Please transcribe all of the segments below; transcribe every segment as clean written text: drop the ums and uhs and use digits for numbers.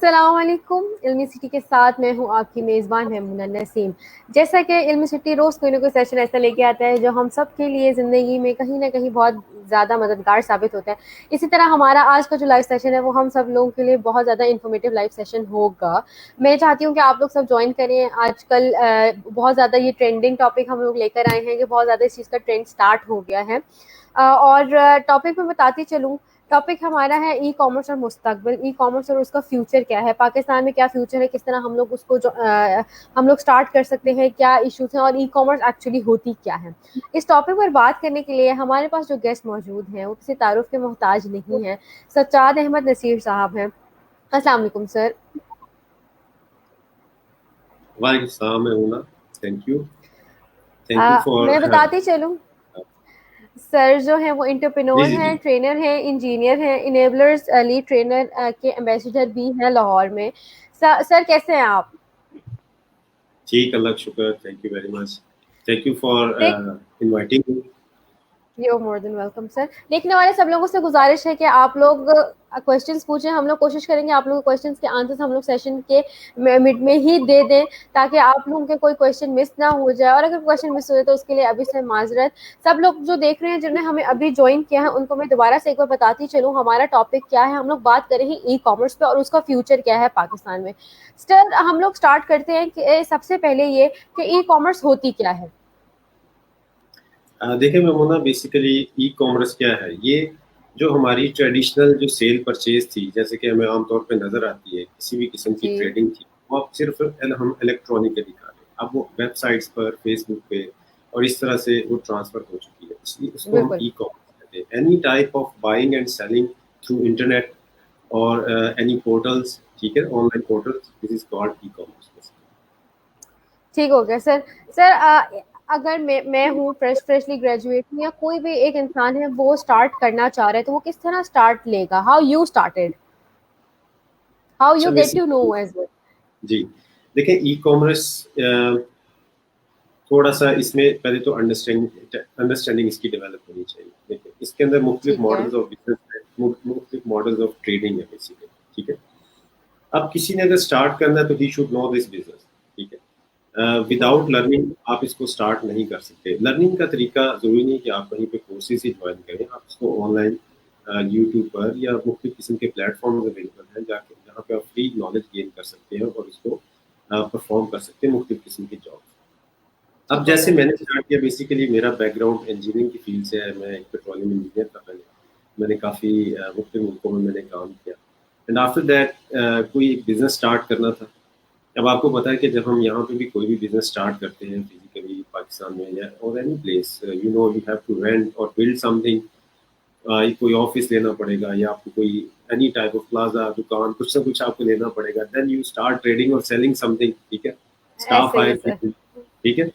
السلام علیکم. علمی سٹی کے ساتھ میں ہوں آپ کی میزبان میمونہ نسیم. جیسا کہ علمی سٹی روز کوئی نہ کوئی سیشن ایسا لے کے آتا ہے جو ہم سب کے لیے زندگی میں کہیں نہ کہیں بہت زیادہ مددگار ثابت ہوتا ہے. اسی طرح ہمارا آج کا جو لائیو سیشن ہے وہ ہم سب لوگوں کے لیے بہت زیادہ انفارمیٹیو لائیو سیشن ہوگا. میں چاہتی ہوں کہ آپ لوگ سب جوائن کریں. آج کل بہت زیادہ یہ ٹرینڈنگ ٹاپک ہم لوگ لے کر آئے ہیں کہ بہت زیادہ اس چیز کا ٹرینڈ اسٹارٹ ہو گیا ہے. اور ٹاپک میں بتاتی چلوں. ٹاپک ہمارا ہے ای کامرس اور مستقبل. ای کامرس اور اس کا فیوچر کیا ہے, پاکستان میں کیا فیوچر ہے, کس طرح ہم لوگ اس کو ہم لوگ سٹارٹ کر سکتے ہیں, کیا ایشوز ہیں, اور ای کامرس ایکچولی ہوتی کیا ہے. اس ٹاپک پر بات کرنے کے لیے ہمارے پاس جو گیسٹ موجود ہیں وہ کسی تعارف کے محتاج نہیں ہیں. سجاد احمد نصیر صاحب ہیں. السلام علیکم سر. وعلیکم السلام میمونہ. Thank you for. میں بتاتی چلوں, سر جو ہیں وہ انٹرپرینور جی ہیں, ٹرینر ہیں, انجینئر ہیں, انیبلرز لیڈ ٹرینر کے ایمبیسڈر بھی ہیں لاہور میں. سر کیسے ہیں آپ؟ ٹھیک, اللہ کا شکر. Thank you very much. Thank you for دیکھ inviting. You more than welcome sir. دیکھنے والے سب لوگوں سے گزارش ہے کہ آپ لوگ کوشچنس پوچھیں. ہم لوگ کوشش کریں گے آپ لوگوں کے کوشچنس کے آنسرس ہم لوگ سیشن کے مڈ میں ہی دے دیں تاکہ آپ لوگوں کے کوئی کوشچن مس نہ ہو جائے. اور اگر کوشچن مس ہو جائے تو اس کے لیے ابھی سے معذرت. سب لوگ جو دیکھ رہے ہیں جنہوں نے ہمیں ابھی جوائن کیا ہے ان کو میں دوبارہ سے ایک بار بتاتی چلوں ہمارا ٹاپک کیا ہے. ہم لوگ بات کریں گے ای کامرس پہ اور اس کا فیوچر کیا ہے پاکستان میں. سر ہم لوگ سٹارٹ کرتے ہیں کہ سب سے پہلے یہ کہ ای کامرس ہوتی کیا ہے. دیکھیں میمونہ, بیسیکلی ای کامرس کیا ہے. یہ جو ہماری ٹریڈیشنل جو سیل پرچیز تھی, جیسے کہ ہمیں عام طور پہ نظر آتی ہے کسی بھی قسم کی جی ٹریڈنگ تھی, وہ اب صرف ہم الیکٹرانکلی کر رہے ہیں. اب وہ ویب سائٹس پر, فیس بک پہ اور اس طرح سے وہ ٹرانسفر ہو چکی ہے. اس لیے اس کو ہم بالکل ای کامرس کہتے ہیں. Any type of buying and selling through internet اور اینی پورٹلس, ٹھیک ہے, online portals, this is called e commerce. ٹھیک ہو گیا سر. سر اگر میں ہوں فریشلی گریجویٹ ہوں یا کوئی بھی ایک انسان ہے وہ اسٹارٹ کرنا چاہ رہا ہے تو وہ کس طرح اسٹارٹ لے گا؟ ہاؤ یو اسٹارٹیڈ, ہاؤ اچھا you get to know as well. جی دیکھیں, ای کامرس تھوڑا سا اس میں پہلے تو انڈرسٹینڈنگ اس کی ڈیولپ ہونی چاہیے. دیکھیں اس کے اندر مختلف ٹھیک ہے ماڈلز آف بزنس ہے, مختلف ماڈلز آف ٹریڈنگ ہے بیسیکلی. ٹھیک ہے, اب کسی نے اگر اسٹارٹ کرنا ہے تو he should know this business. ٹھیک ہے, وداؤٹ لرننگ آپ اس کو اسٹارٹ نہیں کر سکتے. لرننگ کا طریقہ ضروری نہیں کہ آپ کہیں پہ کورسز ہی جوائن کریں. آپ اس کو آن لائن یوٹیوب پر یا مختلف قسم کے پلیٹ فارمز اویلیبل ہیں جہاں پہ آپ فری نالج گین کر سکتے ہیں اور اس کو پرفارم کر سکتے ہیں مختلف قسم کی جاب. اب ٹھیک ہو جیسے گیا. میں نے اسٹارٹ کیا, بیسیکلی میرا بیک گراؤنڈ انجینئرنگ کی فیلڈ سے ہے. میں ایک پیٹرولیم انجینئر تھا پہلے. میں نے کافی مختلف ملکوں میں نے کام کیا. اینڈ آفٹر دیٹ کوئی بزنس اسٹارٹ کرنا تھا. اب آپ کو پتا ہے کہ جب ہم یہاں پہ بھی کوئی بھی بزنس اسٹارٹ کرتے ہیں فزیکلی پاکستان میں یا اور any place, you know you have to rent or build something. کوئی آفس لینا پڑے گا یا آپ کو کوئی اینی ٹائپ آف پلازا, دکان, کچھ نہ کچھ آپ کو لینا پڑے گا. دین یو اسٹارٹ ٹریڈنگ اور سیلنگ سم تھنگ. ٹھیک ہے, اسٹاف ایسے ہی ہے ہائر سر. کیجیے. ٹھیک ہے,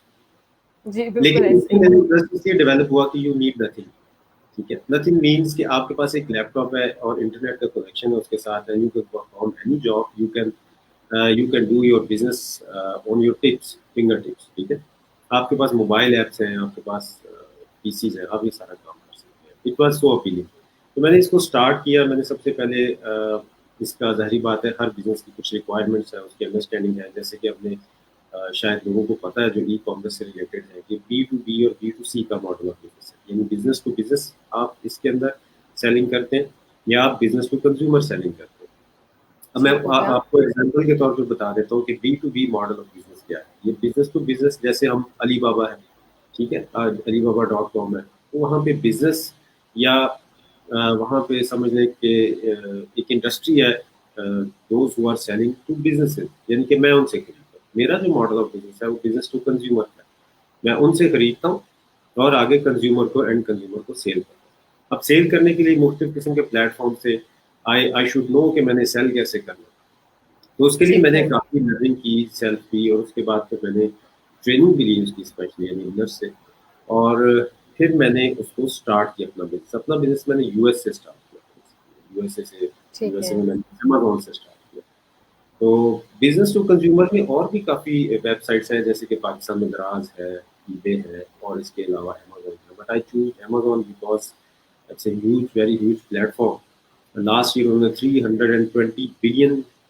جی بالکل لیکن اس ایسے میں ہی. میرا انٹرسٹ اس لیے ڈیولپ ہوا کہ یو نیڈ نتھنگ. ٹھیک ہے, نتھنگ مینس کہ آپ کے پاس ایک لیپ ٹاپ ہے اور انٹرنیٹ کا کنیکشن ہے اس کے ساتھ. You can perform any job, you can do your business on your tips, finger tips. ٹھیک ہے, آپ کے پاس موبائل ایپس ہیں, آپ کے پاس پی سیز ہیں, آپ یہ سارا کام کر سکتے ہیں. It was so appealing. تو میں نے اس کو اسٹارٹ کیا. میں نے سب سے پہلے اس کا ظاہری بات ہے ہر بزنس کی کچھ ریکوائرمنٹس ہیں, اس کی انڈرسٹینڈنگ ہے. جیسے کہ اپنے شاید لوگوں کو پتہ ہے جو ای کامرس سے ریلیٹڈ ہے کہ بی ٹو بی اور بی ٹو سی کا ماڈل آف بزنس ہے. یعنی بزنس ٹو بزنس آپ اس کے اندر سیلنگ کرتے ہیں یا آپ بزنس ٹو کنزیومر سیلنگ کرتے ہیں. اب میں ٹھیک ہو گیا. آپ کو ایگزامپل کے طور پہ بتا دیتا ہوں کہ B to B model of business کیا ہے. یہ بزنس ٹو بزنس, جیسے ہم علی بابا ہے, ٹھیک ہے, alibaba.com ہے, تو وہاں پہ بزنس یا وہاں پہ سمجھ لیں کہ ایک انڈسٹری ہے, those who are selling to business, یعنی کہ میں ان سے خریدتا ہوں. میرا جو ماڈل آف بزنس ہے وہ بزنس ٹو کنزیومر ہے. میں ان سے خریدتا ہوں اور آگے کنزیومر کو, اینڈ کنزیومر کو سیل کرتا ہوں. اب سیل کرنے کے لیے مختلف قسم کے پلیٹ فارم سے آئی شوڈ نو کہ میں نے سیل کیسے کرنا. تو اس کے لیے میں ٹھیک نے ہے. کافی لرننگ کی, سیلف کی, اور اس کے بعد پھر میں نے ٹریننگ بھی لی اس کی اسپیشلی یعنی انرس سے. اور پھر میں نے اس کو اسٹارٹ کیا اپنا بزنس. اپنا بزنس میں نے یو ایس سے اسٹارٹ کیا. یو ایس ٹھیک ہے. میں نے ایمیزون سے اسٹارٹ کیا. تو بزنس ٹو کنزیومر میں اور بھی کافی ویب سائٹس ہیں, جیسے کہ پاکستان میں دراز ہے, ای بے ہے, اور اس کے علاوہ امیزون ہے. But I choose Amazon because it's a huge, very huge platform. Last year انہوں نے 320 بلین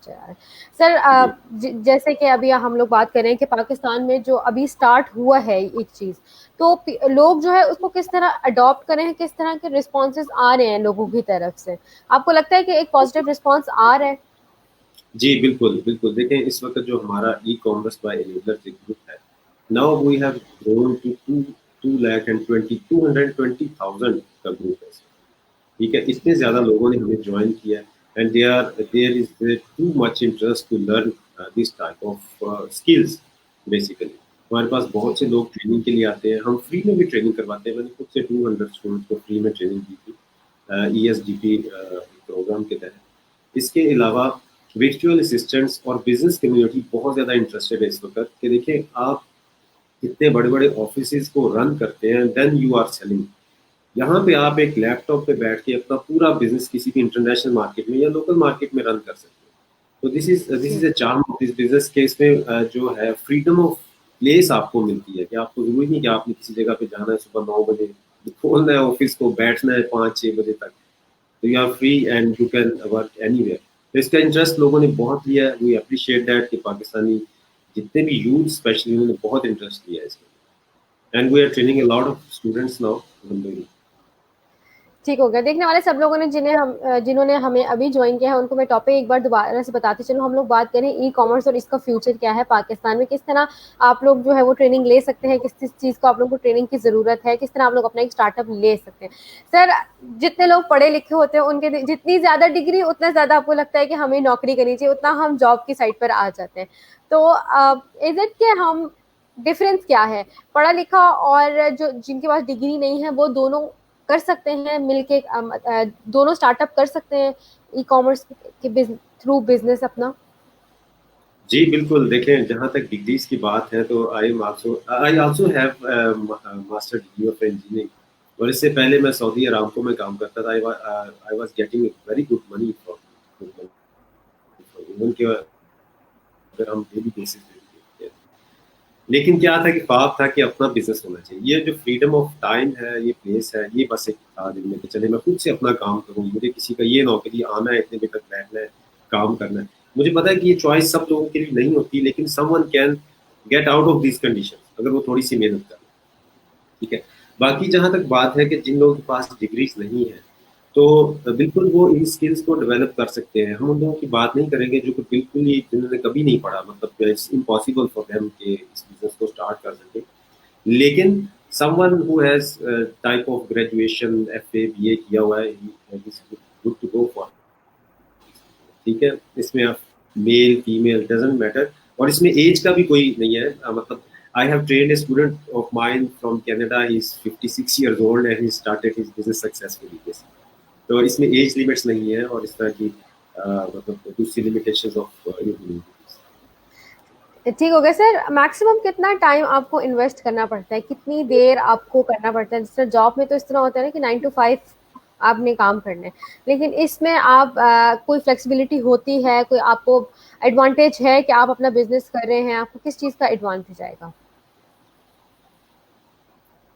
اچھا یار سر جیسے کہ ابھی ہم لوگ بات کر رہے ہیں کہ پاکستان میں جو ابھی اسٹارٹ ہوا ہے ایک چیز تو لوگ جو ہے اس کو کس طرح اڈاپٹ کریں ہیں, کس طرح کے رسپانسز آ رہے ہیں لوگوں کی طرف سے, آپ کو لگتا ہے کہ ایک پازیٹیو رسپانس آ رہا ہے؟ جی بالکل بالکل. دیکھیں اس وقت جو ہمارا ای کامرس بائی انیبلرز ایک گروپ ہے, now we have grown to 220,000 کا گروپ ہے. ٹھیک ہے, اتنے زیادہ لوگوں نے ہمیں جوائن کیا and there is too much interest to learn this type of skills. Basically ہمارے پاس جی بہت سے لوگ ٹریننگ کے لیے آتے ہیں, ہم فری میں بھی ٹریننگ کرواتے ہیں. میں نے خود سے 200 اسٹوڈنٹس کو فری میں ٹریننگ دی تھی ESDP پروگرام کے تحت. اس کے علاوہ ورچوئل اسسٹنٹس اور بزنس کمیونٹی بہت زیادہ انٹرسٹیڈ ہے اس وقت کہ دیکھیں آپ اتنے بڑے بڑے آفیسز کو رن کرتے ہیں, دین یو آر سیلنگ. یہاں پہ آپ ایک لیپ ٹاپ پہ بیٹھ کے اپنا پورا بزنس کسی بھی انٹرنیشنل مارکیٹ میں یا لوکل مارکیٹ میں رن کر سکتے ہیں. تو دس جی از اے چارم آف دس بزنس کے اس میں جو ہے فریڈم آف پلیس آپ کو ملتی ہے کہ آپ کو ضروری نہیں کہ آپ نے کسی جگہ پہ جانا ہے صبح 9 بجے, کھولنا ہے آفس کو, بیٹھنا ہے 5-6 بجے تک. تو you are free and you can work anywhere. تو اس کا انٹرسٹ لوگوں نے بہت لیا ہے. وی اپریشیٹ دیٹ کہ پاکستانی جتنے بھی یوتھ اسپیشلی انہوں نے بہت انٹرسٹ لیا ہے اس میں. And we are training a lot of students now. ٹھیک ہو گیا. دیکھنے والے سب لوگوں نے جنہوں نے ہمیں ابھی جوائن کیا ہے ان کو میں ٹاپک ایک بار دوبارہ سے بتاتی چلوں. ہم لوگ بات کریں ای کامرس اور اس کا فیوچر کیا ہے پاکستان میں, کس طرح آپ لوگ جو ہے وہ ٹریننگ لے سکتے ہیں, کس چیز کو آپ لوگوں کو ٹریننگ کی ضرورت ہے, کس طرح آپ لوگ اپنا ایک اسٹارٹ اپ لے سکتے ہیں. سر جتنے لوگ پڑھے لکھے ہوتے ہیں ان کے جتنی زیادہ ڈگری اتنا زیادہ آپ کو لگتا ہے کہ ہمیں نوکری کرنی چاہیے, اتنا ہم جاب کی سائٹ پر آ جاتے ہیں. تو از اٹ کہ ہم ڈفرینس کیا ہے پڑھا لکھا اور جو جن کے پاس ڈگری نہیں ہے وہ دونوں کر سکتے ہیں مل کے, دونوں اسٹارٹ اپ کر سکتے ہیں ای کامرس کے تھرو بزنس اپنا؟ جی بالکل. دیکھیں جہاں تک ڈگریز کی بات ہے تو I also have master degree of engineering, اور اس سے پہلے میں سعودی ارامکو میں کام کرتا تھا. I was getting very good money ان کے اگر ہم ڈیلی بیسس پہ دیکھتے ہیں. لیکن کیا تھا کہ خواب تھا کہ اپنا بزنس ہونا چاہیے. یہ جو فریڈم آف ٹائم ہے, یہ پلیس ہے, یہ بس ایک تھا دل میں کہ چلے میں خود سے اپنا کام کروں. مجھے کسی کا یہ نوکری آنا ہے, اتنے بجے تک بیٹھنا ہے, کام کرنا ہے. مجھے پتا ہے کہ یہ چوائس سب لوگوں کے لیے نہیں ہوتی, لیکن someone can get out of these condition اگر وہ تھوڑی سی محنت کرے. ٹھیک ہے. باقی جہاں تک بات ہے کہ جن لوگوں کے پاس ڈگریز نہیں ہے تو بالکل وہ ان اسکلس کو ڈیولپ کر سکتے ہیں. ہم ان لوگوں کی بات نہیں کریں گے جو کہ بالکل ہی جنہوں نے کبھی نہیں پڑھا, مطلب اٹس امپاسبل فار دیم کہ اس بزنس کو اسٹارٹ کر سکے. لیکن some one who has type of graduation FA BA کیا ہوا ہے, گڈ ٹو گو فار. ٹھیک ہے. اس میں آپ میل فیمیل ڈزنٹ میٹر, اور اس میں ایج کا بھی کوئی نہیں ہے. مطلب I have trained a student of mine from Canada. He is 56 years old and he started his business successfully. تو اس میں ایج لیمٹس نہیں ہے اور اس طرح کی مطلب دوسری لمیٹیشنز آف. ٹھیک ہو گیا. سر میکسیمم کتنا ٹائم آپ کو انویسٹ کرنا پڑتا ہے, کتنی دیر آپ کو کرنا پڑتا ہے؟ جس طرح جاب میں تو اس طرح ہوتا ہے نا کہ 9 to 5 آپ نے کام کرنا ہے, لیکن اس میں آپ کوئی فلیکسیبلٹی ہوتی ہے, کوئی آپ کو ایڈوانٹیج ہے کہ آپ اپنا بزنس کر رہے ہیں, آپ کو کس چیز کا ایڈوانٹیج آئے گا؟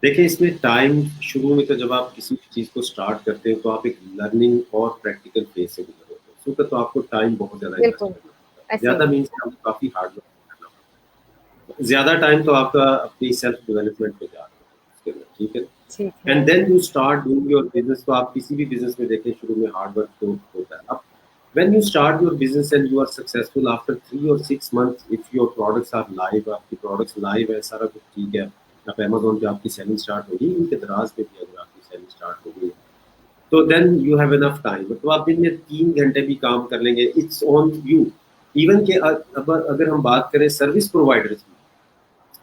دیکھیں اس میں ٹائم شروع میں تو جب آپ کسی چیز کو اسٹارٹ کرتے ہیں تو آپ ایک لرننگ اور پریکٹیکل فیز سے گزر ہوتے ہیں. اس وقت تو آپ کو ٹائم بہت زیادہ بالکل انویسٹ کرنا پڑتا ہے. ایسے زیادہ ہی مینس آپ کو کافی ہارڈ ورک کرنا پڑتا ہے. زیادہ ٹائم تو آپ کا اپنی سیلف ڈیولپمنٹ پہ جا رہا ہے اس کے اندر. ٹھیک ہے. ٹھیک ہے. And then you start doing your business. تو آپ کسی بھی بزنس میں دیکھیں شروع میں ہارڈ ورک تو ہوتا ہے. اب when you start your business and you are successful after 3 or 6 months, if your products are live, آپ کی products live ہے, سارا کچھ ٹھیک ہے, آپ Amazon پہ آپ کی سیلنگ اسٹارٹ ہوگی, ان کے دراز پہ بھی اگر آپ کی سیلنگ اسٹارٹ ہوگی تو then you have enough time. تو آپ دن میں 3 گھنٹے بھی کام کر لیں گے, اٹس آن یو. ایون کہ اگر ہم بات کریں سروس پرووائڈرز کی,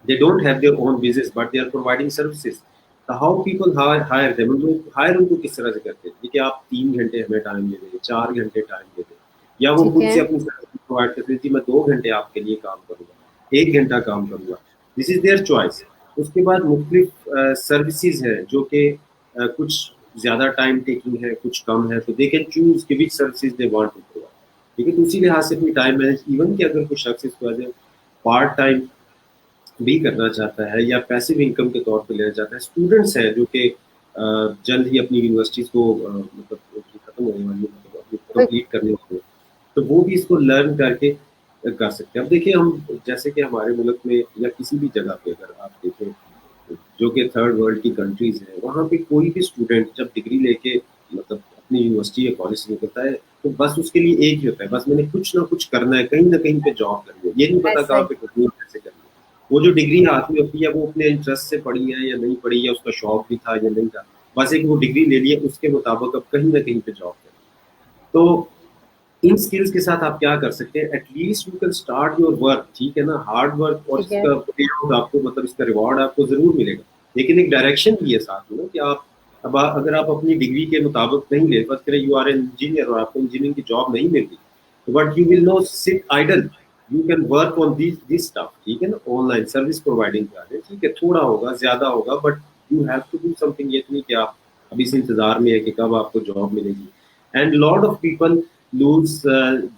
they don't have their own business but they are providing services. How people hire them, لوگ ہائر ان کو کس طرح سے کرتے ہیں کہ آپ 3 گھنٹے ہمیں ٹائم دے دیں, 4 گھنٹے ٹائم دے دیں, یا وہ ٹھیک خود ہے. سے اپنی سروس پرووائڈ کرتے ہیں جی میں 2 گھنٹے آپ کے لیے کام کروں گا, 1 گھنٹہ کام کروں گا. دس از دیئر چوائس. اس کے بعد مختلف سروسز ہیں جو کہ کچھ زیادہ ٹائم ٹیکنگ ہے, کچھ کم ہے, تو دے کین چوز کہ which services they want to provide. ٹھیک ہے. تو اسی لحاظ سے اپنی ٹائم مینج, ایون کہ اگر کوئی شخص اس کو ایز اے پارٹ ٹائم بھی کرنا چاہتا ہے یا پیسو انکم کے طور پہ لینا چاہتا ہے. اسٹوڈنٹس ہیں جو کہ جلد ہی اپنی یونیورسٹیز کو مطلب ختم ہونے والی, مطلب بالکل کمپلیٹ کرنے والے, تو وہ بھی اس کو لرن کر کے کر سکتے ہیں. اب دیکھیں ہم جیسے کہ ہمارے ملک میں یا کسی بھی جگہ پہ اگر آپ دیکھیں جو کہ تھرڈ ورلڈ کی کنٹریز ہیں, وہاں پہ کوئی بھی اسٹوڈنٹ جب ڈگری لے کے مطلب اپنی یونیورسٹی یا کالج سے نکلتا ہے تو بس اس کے لیے ایک ہی ہوتا ہے, بس میں نے کچھ نہ کچھ کرنا ہے, کہیں نہ کہیں پہ جاب کرنی ہے, یہ نہیں پتا ایسا کہاں ہی. پہ کرنی ہے, کیسے کرنی ہے. وہ جو ڈگری ہاتھ میں ہوتی ہے وہ اپنے انٹرسٹ سے پڑھی ہے یا نہیں پڑھی, یا اس کا شوق بھی تھا یا نہیں تھا, بس ایک وہ ڈگری لے لی ہے, اس کے مطابق اب کہیں نہ کہیں پہ جاب کریں. تو ان اسکلس کے ساتھ آپ کیا کر سکتے ہیں, at least you can start your work, ٹھیک ہے نا, ہارڈ ورک, اور ٹھیک اس ہے. کا پے آؤٹ آپ کو مطلب اس کا ریوارڈ آپ کو ضرور ملے گا, لیکن ایک ڈائریکشن بھی ہے ساتھ میں کہ آپ اب اگر آپ اپنی ڈگری کے مطابق نہیں لے بس کریں, یو آر این انجینئر اور آپ کو انجینئرنگ کی جاب نہیں مل رہی, but you will no sit idle, you can work on this stuff, ٹھیک ہے نا, آن لائن سروس پرووائڈنگ کر رہے ہیں, ٹھیک ہے, تھوڑا ہوگا زیادہ ہوگا, but you have to do something. یہ نہیں کہ آپ ابھی سے انتظار میں ہے کہ کب آپ کو جاب ملے گی. And lot of people lose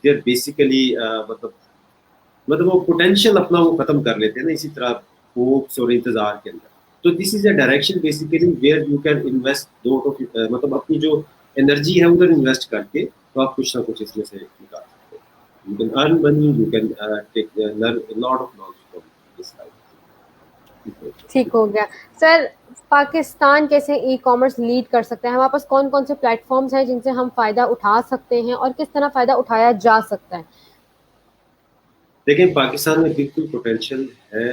their basically مطلب وہ پوٹینشیل اپنا وہ ختم کر لیتے ہیں نا اسی طرح ہوپس اور انتظار کے اندر. تو this is a direction basically where you can invest مطلب اپنی جو انرجی ہے ادھر انویسٹ کر کے تو آپ کچھ نہ کچھ اس میں سے نکال سکتے ہیں. You can earn money, you can take learn lot of knowledge from this life. ٹھیک ہو گیا. سر پاکستان کیسے ای کامرس لیڈ کر سکتا ہے؟ ہمارے پاس کون کون سے پلیٹ فارمز ہیں جن سے ہم فائدہ اٹھا سکتے ہیں اور کس طرح فائدہ اٹھایا جا سکتا ہے؟ دیکھیں پاکستان میں بالکل پوٹینشیل ہے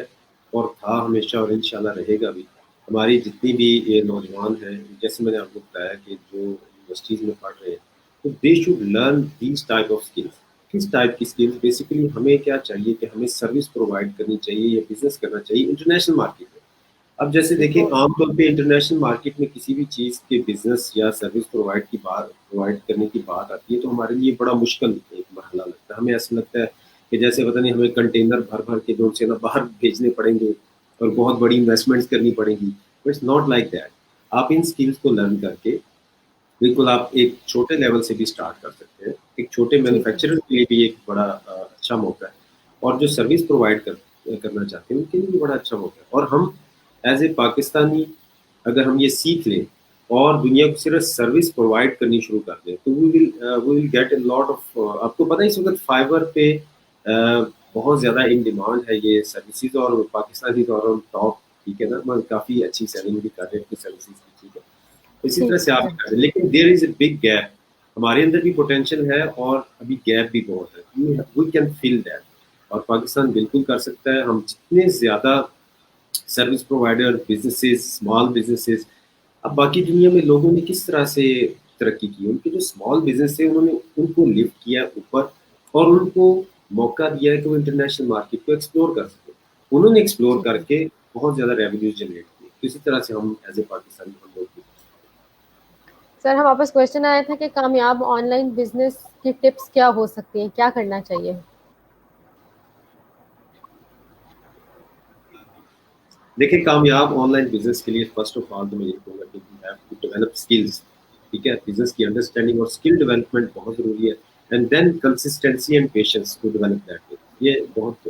اور تھا ہمیشہ اور انشاءاللہ رہے گا بھی. ہماری جتنی بھی یہ نوجوان ہیں, جیسے میں نے آپ کو بتایا کہ جو یونیورسٹیز میں پڑھ رہے ہیں, تو they should learn these type of skills. کس ٹائپ کی اسکلس؟ بیسیکلی ہمیں کیا چاہیے کہ ہمیں سروس پرووائڈ کرنی چاہیے یا بزنس کرنا چاہیے انٹرنیشنل مارکیٹ میں. اب جیسے ٹھیک دیکھیں ہو عام طور پہ انٹرنیشنل مارکیٹ میں کسی بھی چیز کے بزنس یا سروس پرووائڈ کرنے کی بات آتی ہے تو ہمارے لیے بڑا مشکل ایک مرحلہ لگتا ہے. ہمیں ایسا لگتا ہے کہ جیسے پتہ نہیں ہمیں کنٹینر بھر بھر کے جو سے نا باہر بھیجنے پڑیں گے اور بہت بڑی انویسٹمنٹس کرنی پڑیں گی. It's not like that. آپ ان اسکلس کو لرن کر کے بالکل آپ ایک چھوٹے لیول سے بھی اسٹارٹ کر سکتے ہیں. ایک چھوٹے ٹھیک ہے. مینوفیکچرر کے لیے بھی ایک بڑا اچھا موقع ہے, اور جو سروس پرووائڈ کرنا چاہتے ہیں ان کے لیے بھی بڑا اچھا موقع ہے. اور ہم ایز اے پاکستانی اگر ہم یہ سیکھ لیں اور دنیا کو صرف سروس پرووائڈ کرنی شروع کر دیں تو وی will get a lot of. آپ کو پتہ ہے اس وقت فائبر پہ بہت زیادہ ان ڈیمانڈ ہے یہ سروسز, اور پاکستانی تو ٹاپ, ٹھیک ہے نا, کافی اچھی سیلنگ بھی کر رہے ہیں اپنی سروسز کی, ٹھیک ہے. اسی طرح سے ٹھیک آپ ہے. بھی کر رہے ہیں, لیکن دیر از اے بگ گیپ. ہمارے اندر بھی پوٹینشیل ہے اور ابھی گیپ بھی بہت ہے. وی کین فل دیٹ, اور پاکستان بالکل کر سکتا ہے. ہم جتنے زیادہ service provider, businesses, small businesses, اب باقی دنیا میں لوگوں نے کس طرح سے ترقی کی, ان کے جو اسمال بزنس تھے انہوں نے ان کو لفٹ کیا اوپر اور ان کو موقع دیا ہے کہ وہ انٹرنیشنل مارکیٹ کو ایکسپلور کر سکے. انہوں نے ایکسپلور ٹھیک کر ہے. کے بہت زیادہ ریونیو جنریٹ کیے. اسی طرح سے ہم ایز اے پاکستانی ہم لوگ بھی. سر ہم واپس کوشچن آیا تھا کہ کامیاب آن لائن بزنس کی ٹپس کیا ہو سکتی ہیں, کیا کرنا چاہیے؟ دیکھیں کامیاب آن لائن بزنس کے لیے فرسٹ آف آل تو میں یہ کہوں گا کہ you have to develop skills, ٹھیک ہے. بزنس کی انڈرسٹینڈنگ اور اسکل ڈیولپمنٹ بہت ضروری ہے. And then consistency and patience to develop that. یہ بہت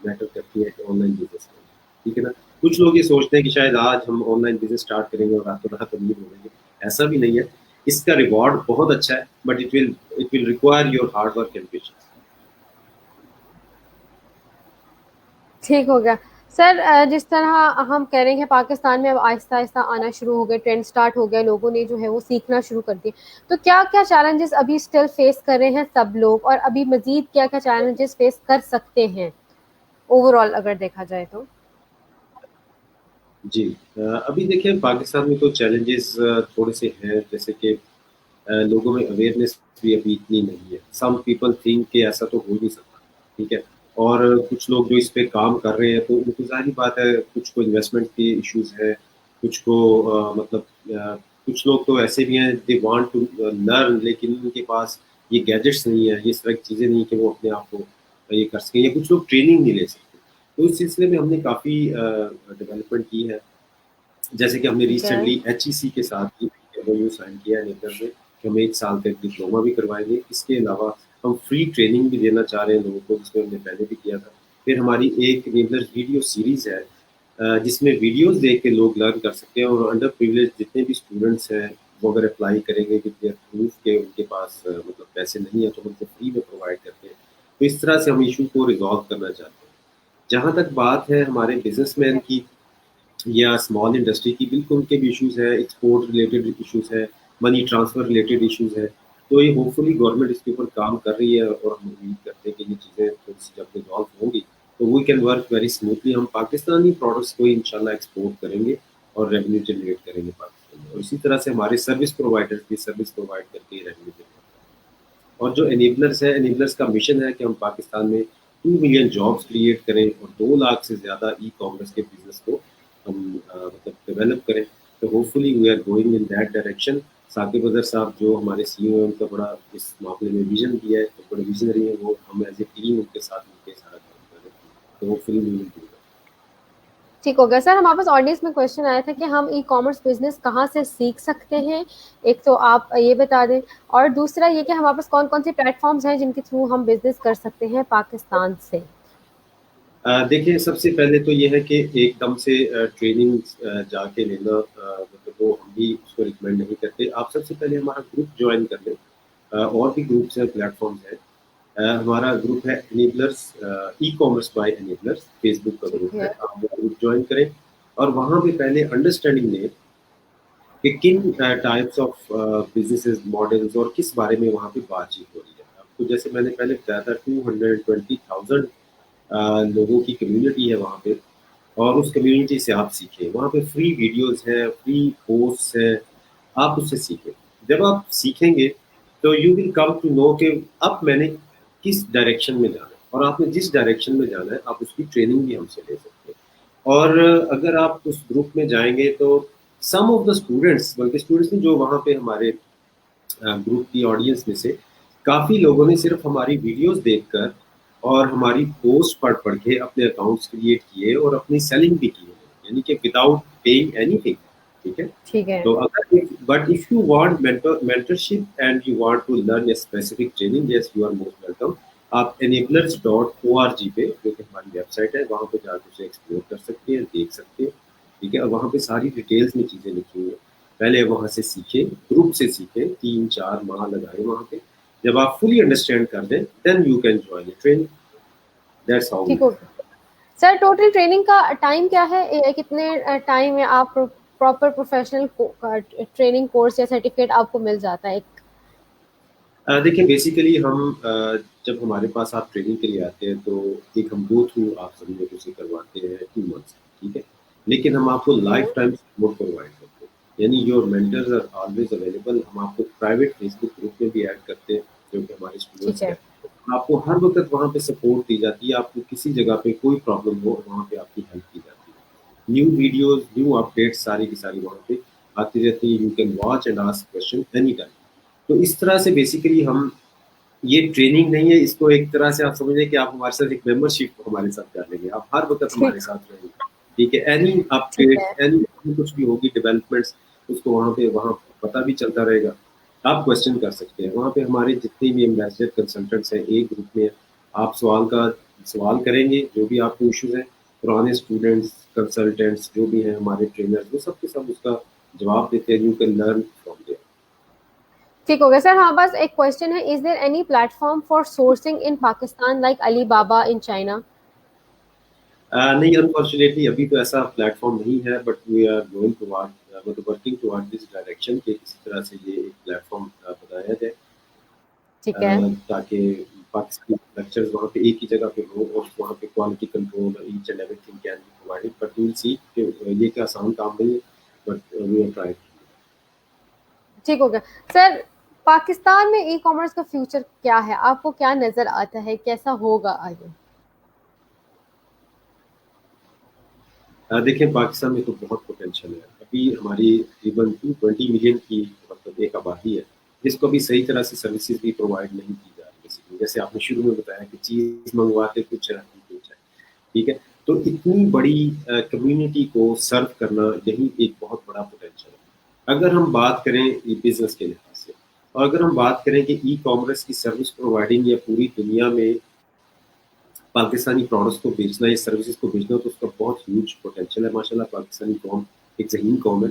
میٹر کرتی ہے آن لائن بزنس میں, ٹھیک ہے نا. کچھ لوگ یہ سوچتے ہیں کہ شاید آج ہم آن لائن بزنس اسٹارٹ کریں گے اور راتوں رات امیر ہو جائیں گے. ایسا بھی نہیں ہے. اس کا ریوارڈ بہت اچھا ہے, but it will require your hard work and patience. ٹھیک ہو گیا. سر جس طرح ہم کہہ رہے ہیں پاکستان میں اب آہستہ آہستہ آنا شروع ہو گئے, ٹرینڈ سٹارٹ ہو گیا, لوگوں نے جو ہے وہ سیکھنا شروع کر دیے, تو کیا کیا چیلنجز ابھی اسٹل فیس کر رہے ہیں سب لوگ, اور ابھی مزید کیا کیا چیلنجز فیس کر سکتے ہیں اوور آل اگر دیکھا جائے تو؟ جی ابھی دیکھیں پاکستان میں تو چیلنجز تھوڑے سے ہیں, جیسے کہ لوگوں میں اویئرنیس بھی ابھی اتنی نہیں ہے. سم پیپل تھنک کہ ایسا تو ہو نہیں سکتا, ٹھیک ہے. اور کچھ لوگ جو اس پہ کام کر رہے ہیں تو ان کو ظاہری بات ہے کچھ کو انویسٹمنٹ کی ایشوز ہے, کچھ کو مطلب کچھ لوگ تو ایسے بھی ہیں دے وانٹ ٹو لرن, لیکن ان کے پاس یہ گیجٹس نہیں ہے, یہ طرح کی چیزیں نہیں کہ وہ اپنے آپ کو یہ کر سکیں, یا کچھ لوگ ٹریننگ نہیں لے سکتے. تو اس سلسلے میں ہم نے کافی ڈیولپمنٹ کی ہے. جیسے کہ ہم نے ٹھیک ہے. ریسنٹلی ایچ ای سی کے ساتھ سائن کیا ہے نیدر میں کہ ہم 1 سال تک ڈپلوما بھی کروائیں گے. اس کے علاوہ ہم فری ٹریننگ بھی دینا چاہ رہے ہیں لوگوں کو, جس میں ہم نے پہلے بھی کیا تھا. پھر ہماری ایک نیدر ویڈیو سیریز ہے جس میں ویڈیوز دیکھ کے لوگ لرن کر سکتے ہیں, اور انڈر پریولیج جتنے بھی اسٹوڈنٹس ہیں وہ اگر اپلائی کریں گے کہ پروف کے ان کے پاس مطلب پیسے نہیں ہیں تو ان کو فری میں پرووائڈ کرتے ہیں. تو اس طرح سے ہم ایشو کو ریزالو کرنا چاہتے ہیں. جہاں تک بات ہے ہمارے بزنس مین کی یا اسمال انڈسٹری کی، بالکل ان کے بھی ایشوز ہیں، ایکسپورٹ ریلیٹڈ ایشوز ہے، منی ٹرانسفر ریلیٹڈ ایشوز ہے. تو یہ ہوپ فلی گورنمنٹ اس کے اوپر کام کر رہی ہے اور ہم امید کرتے ہیں کہ یہ چیزیں تھوڑی سی جب ریزالو ہوں گی تو we can work very smoothly. ہم پاکستانی پروڈکٹس کو انشاءاللہ ایکسپورٹ کریں گے اور ریونیو جنریٹ کریں گے پاکستان میں. اور اسی طرح سے ہمارے سروس پرووائڈرز بھی سروس پرووائڈ کر کے ریونیو جنریٹ. اور جو انیبلرز ہے، انیبلرز کا مشن ہے کہ ہم پاکستان میں 2 ملین جابس کریٹ کریں اور 2 لاکھ سے زیادہ ای کامرس کے بزنس کو ہم مطلب ڈیولپ کریں. تو hopefully we are going in that direction. Saqib Azhar Sahib جو ہمارے سی او ہیں، ان کا بڑا اس معاملے میں ویژن بھی ہے، بڑے ویژنری ہیں وہ. ہم ایز اے ٹیم ان کے ساتھ مل کے سارا کام کر رہے ہیں. تو hopefully we will do. ٹھیک ہو گیا سر. ہمارے پاس آڈینس میں کوشچن آیا تھا کہ ہم ای کامرس بزنس کہاں سے سیکھ سکتے ہیں، ایک تو آپ یہ بتا دیں، اور دوسرا یہ کہ ہمارے پاس کون کون سی پلیٹ فارمز ہیں جن کے تھرو ہم بزنس کر سکتے ہیں پاکستان سے. دیکھیں سب سے پہلے تو یہ ہے کہ ایک دم سے ٹریننگ جا کے لینا مطلب وہ ہم بھی اس کو ریکمینڈ نہیں کرتے. آپ سب سے پہلے ہمارا گروپ جوائن کر لیں. اور بھی گروپس ہیں، پلیٹ فارمز ہیں. ہمارا گروپ ہے enablers, e commerce by enablers, Facebook کا ٹھیک گروپ ہے. ہے. آپ وہ گروپ جوائن کریں اور وہاں پہ پہلے انڈرسٹینڈنگ لیں کہ کن ٹائپس آف بزنسز ماڈلز اور کس بارے میں وہاں پہ بات چیت ہو رہی ہے. آپ کو جیسے میں نے پہلے بتایا تھا 220,000 لوگوں کی کمیونٹی ہے وہاں پہ، اور اس کمیونٹی سے آپ سیکھیں. وہاں پہ فری ویڈیوز ہیں، فری پوسٹ ہیں، آپ اس سے سیکھیں. جب آپ سیکھیں گے تو you will come to know کہ اب میں نے کس ڈائریکشن میں جانا ہے، اور آپ نے جس ڈائریکشن میں جانا ہے آپ اس کی ٹریننگ بھی ہم سے لے سکتے ہیں. اور اگر آپ اس گروپ میں جائیں گے تو سم آف دا اسٹوڈنٹس، بلکہ اسٹوڈنٹس جو وہاں پہ ہمارے گروپ کی آڈینس میں سے کافی لوگوں نے صرف ہماری ویڈیوز دیکھ کر اور ہماری پوسٹ پڑھ کے اپنے اکاؤنٹس کریٹ کیے اور اپنی سیلنگ بھی کی، یعنی کہ وداؤٹ پیئنگ اینی تھنگ. ٹھیک ہے. ٹھیک ہے. تو اگر but if you want mentorship and you want to learn a specific training, yes you are most welcome. آپ enablers.org پہ، جو کہ ہماری ویب سائٹ ہے، وہاں پہ جا کے اسے ایکسپلور کر سکتے ہیں، دیکھ سکتے ہیں. ٹھیک ہے. اور وہاں پہ ساری ڈیٹیلس میں چیزیں لکھی ہوئی ہیں. پہلے وہاں سے سیکھیں، گروپ سے سیکھیں، 3-4 ماہ لگائیں وہاں پہ. جب آپ فلی انڈرسٹینڈ کر دیں then you can join a training. That's how we ٹھیک ہو گیا سر. ٹوٹل ٹریننگ کا ٹائم کیا ہے، کتنے ٹائم میں آپ پراپر پروفیشنل ٹریننگ کورس یا سرٹیفکیٹ آپ کو مل جاتا ہے؟ دیکھیں بیسیکلی ہم جب ہمارے پاس آپ ٹریننگ کے لیے آتے ہیں تو ایک ہم گو تھرو آپ سمجھے اسے کرواتے ہیں 2 months. ٹھیک ہے. لیکن ہم آپ کو لائف ٹائم سپورٹ پرووائڈ کرتے ہیں، یعنی your mentors are always available. ہم آپ کو پرائیویٹ فیس بک گروپ میں بھی ایڈ کرتے ہیں جو کہ ہمارے ٹھیک اسٹوڈنٹس ہے. ہیں. آپ کو ہر وقت وہاں پہ سپورٹ دی جاتی ہے. آپ کو کسی جگہ پہ کوئی پرابلم ہو وہاں پہ آپ کی ہیلپ کی جاتی ہے. نیو ویڈیوز، نیو اپڈیٹس ساری کی ساری وہاں پہ آتی رہتی ہیں. You can watch and ask question any time. تو اس طرح سے بیسیکلی ہم، یہ ٹریننگ نہیں ہے، اس کو ایک طرح سے آپ سمجھیں کہ آپ ہمارے ساتھ ایک ممبرشپ ہمارے ساتھ کر لیں گے. آپ ہر وقت ٹھیک ہمارے ساتھ رہیں گے. ٹھیک ہے. اینی ٹھیک اپڈیٹ، ہے. اینی کچھ بھی ہوگی ڈیولپمنٹس، اس کو وہاں پتہ بھی چلتا رہے گا. آپ کویسچن کر سکتے ہیں وہاں پہ. ہمارے جتنے بھی ایمبیسڈر کنسلٹنٹس ہیں ایک گروپ میں، آپ سوال کریں گے جو بھی آپ کو ایشوز ہیں. پرانے اسٹوڈنٹس، کنسلٹنٹس جو بھی ہیں ہمارے ٹرینرز، وہ سب کے سب اس کا جواب دیتے ہیں. You can learn from there. ٹھیک ہو گیا سر. ہمارے پاس ایک کوشچن ہے، is there any platform for sourcing in Pakistan like Alibaba in China? نہیں، انفارچونیٹلی ابھی تو ایسا پلیٹ فارم نہیں ہے، but we are going toward working toward this direction کہ کسی طرح سے یہ ایک پلیٹ فارم بنایا جائے ٹھیک ہے. تاکہ پاکستانی لیکچرز وہاں پہ ایک ہی جگہ پہ ہو اور وہاں پہ quality control each and everything can be provided. But we will see کہ یہ کیا آسان کام نہیں ہے، بٹ وی آر ٹرائنگ. ٹھیک ہو گیا سر. پاکستان میں ای کامرس کا فیوچر کیا ہے، آپ کو کیا نظر آتا ہے، کیسا ہوگا آگے؟ دیکھیں پاکستان میں تو بہت پوٹینشیل ہے. ابھی ہماری تقریباً 220 ملین کی مطلب ایک آبادی ہے جس کو بھی صحیح طرح سے سروسز بھی پرووائڈ نہیں کی جا رہی. جیسے آپ نے شروع میں بتایا کہ چیز منگواتے کچھ ہے کچھ ہے. ٹھیک ہے. تو اتنی بڑی کمیونٹی کو سرو کرنا یہی ایک بہت بڑا پوٹینشیل ہے. اگر ہم بات کریں بزنس کے لحاظ سے، اور اگر ہم بات کریں کہ ای کامرس کی سروس پرووائڈنگ یا پوری دنیا میں پاکستانی پروڈکٹس کو بیچنا یا سروسز کو بیچنا، تو اس کا بہت ہیوج پوٹینشیل ہے. ماشاءاللہ پاکستانی قوم ایک ذہین قوم ہے.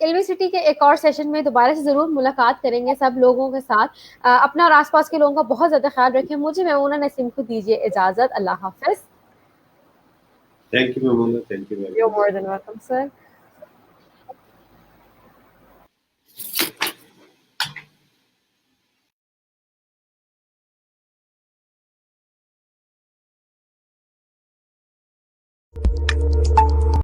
علمی سٹی کے ایک اور سیشن میں دوبارہ سے ضرور ملاقات کریں گے سب لوگوں کے ساتھ. اپنا اور آس پاس کے لوگوں کا بہت زیادہ خیال رکھیں. مجھے میمونہ نسیم کو دیجیے اجازت. اللہ حافظ. Thank you, Mamuna. Thank you very much. You're more than welcome, sir.